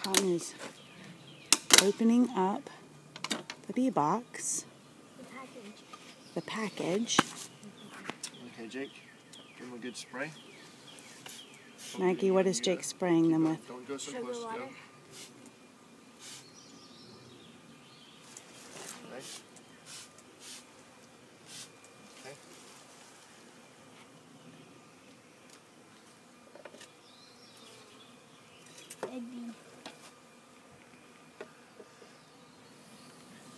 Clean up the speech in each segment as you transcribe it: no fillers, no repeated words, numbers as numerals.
Cotton is opening up the bee box. The package. Okay, Jake, give him a good spray. Maggie, what is Jake spraying them with? Don't go so Sugar close. water. Go. Nice. Okay.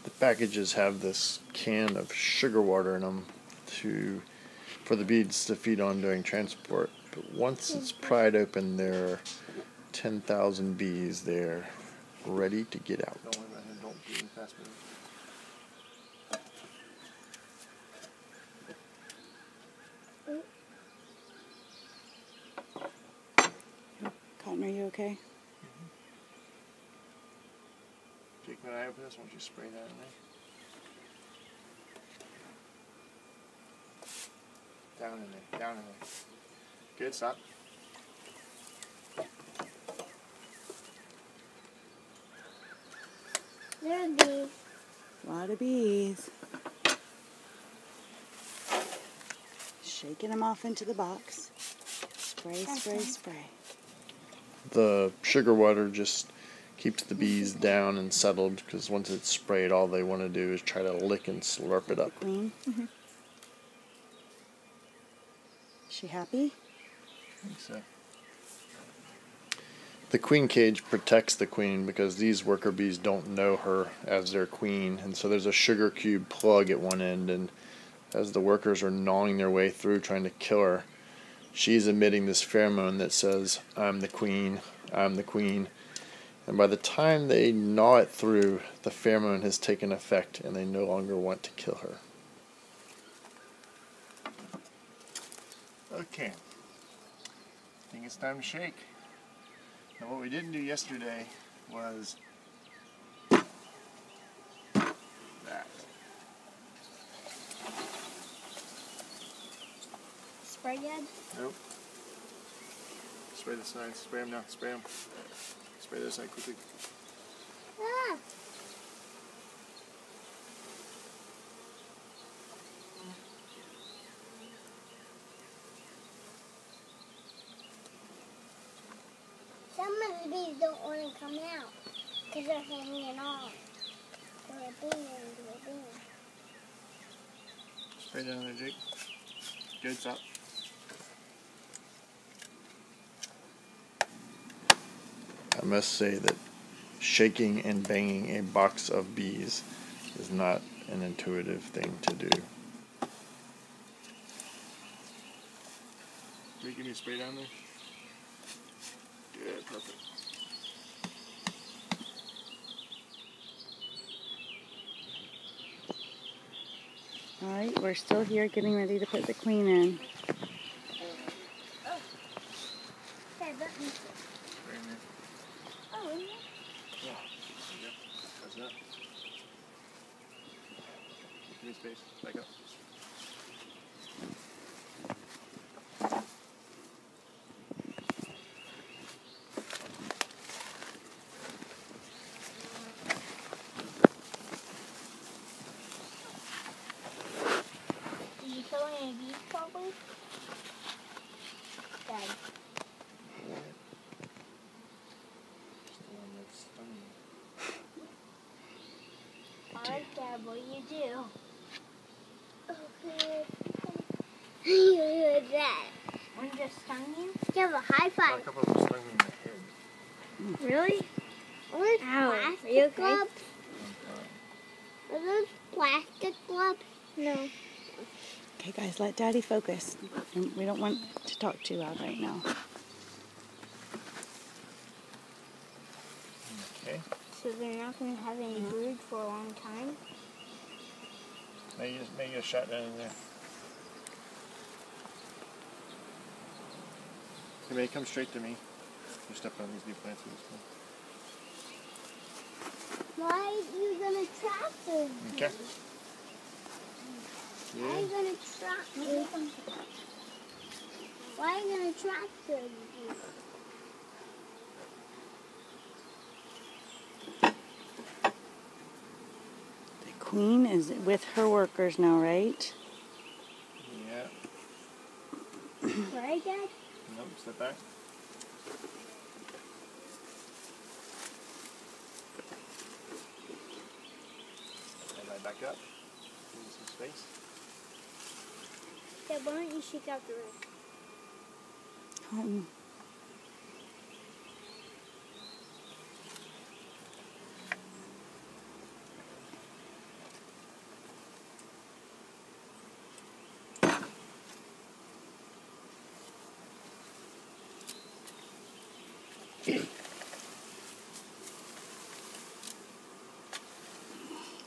The packages have this can of sugar water in them for the bees to feed on during transport. But once it's pried open, there are 10,000 bees there ready to get out. Don't worry about him. Don't do it fast enough. Cotton, are you okay? Jake, when I open this, why don't you spray that in there? Down in there, down in there. Good, stop. There are bees. A lot of bees. Shaking them off into the box. Spray, spray, spray. The sugar water just keeps the bees down and settled, because once it's sprayed, all they want to do is try to lick and slurp it up. Queen? Mm-hmm. Is she happy? I think so. The queen cage protects the queen because these worker bees don't know her as their queen, and so there's a sugar cube plug at one end, and as the workers are gnawing their way through trying to kill her, she's emitting this pheromone that says, "I'm the queen, I'm the queen." And by the time they gnaw it through, the pheromone has taken effect and they no longer want to kill her. Okay. I think it's time to shake. Now what we didn't do yesterday was that. Spray yet? Nope. Spray the side. Spray them now. Spray them. Spray this side quickly. Ah. Some of the bees don't want to come out because they're hanging on. They're being. Spray down there, Jake. Good, stop. I must say that shaking and banging a box of bees is not an intuitive thing to do. Jake, give me a spray down there. Good, perfect. Alright, we're still here getting ready to put the queen in. Okay, button. Spray in there. Oh, yeah. Yeah. Okay. That's enough. Give me space. Back up. Did you kill any bees, probably? Dad. Alright, Dad, what do you do? Okay. You heard that. One just stung you? Give a high A five. couple of them stung me in the head. Really? Are those plastic gloves? Are those plastic gloves? No. Okay, guys, let Daddy focus. We don't want to talk too loud right now. Okay. So they're not going to have any brood for a long time? Maybe a shot down in there. You may come straight to me. You step on these new plants in this one. Why are you going to trap them? Okay. Why are you going to trap them? Why are you going to trap them? queen is with her workers now, right? Yeah. Right, Dad? Nope, step back. And I back up. Give me some space. Dad, why don't you shake out the rest? Cotton.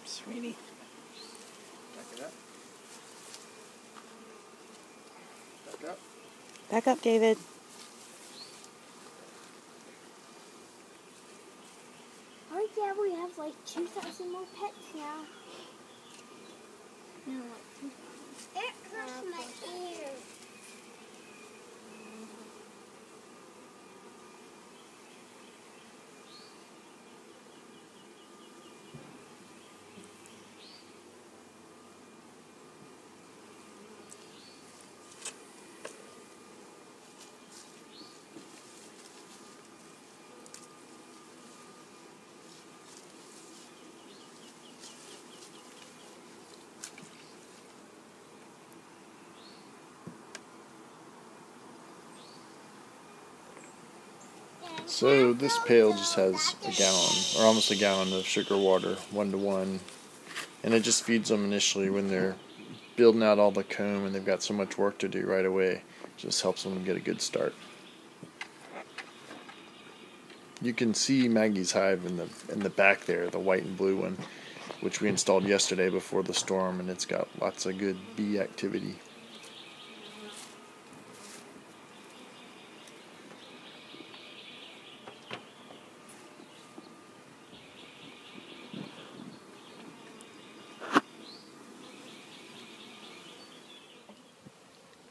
Sweetie. Back it up. Back up. Back up, David. Oh, yeah, we have like 2,000 more pets now. No, like 2,000. It hurts my ears. So this pail just has a gallon, or almost a gallon of sugar water, 1-to-1, and it just feeds them initially when they're building out all the comb and they've got so much work to do right away. It just helps them get a good start. You can see Maggie's hive in the back there, the white and blue one, which we installed yesterday before the storm, and it's got lots of good bee activity.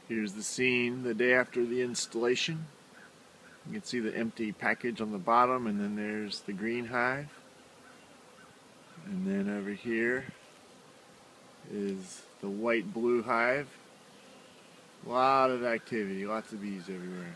Here's the scene the day after the installation. You can see the empty package on the bottom, and then there's the green hive. And then over here is the white blue hive. A lot of activity, lots of bees everywhere.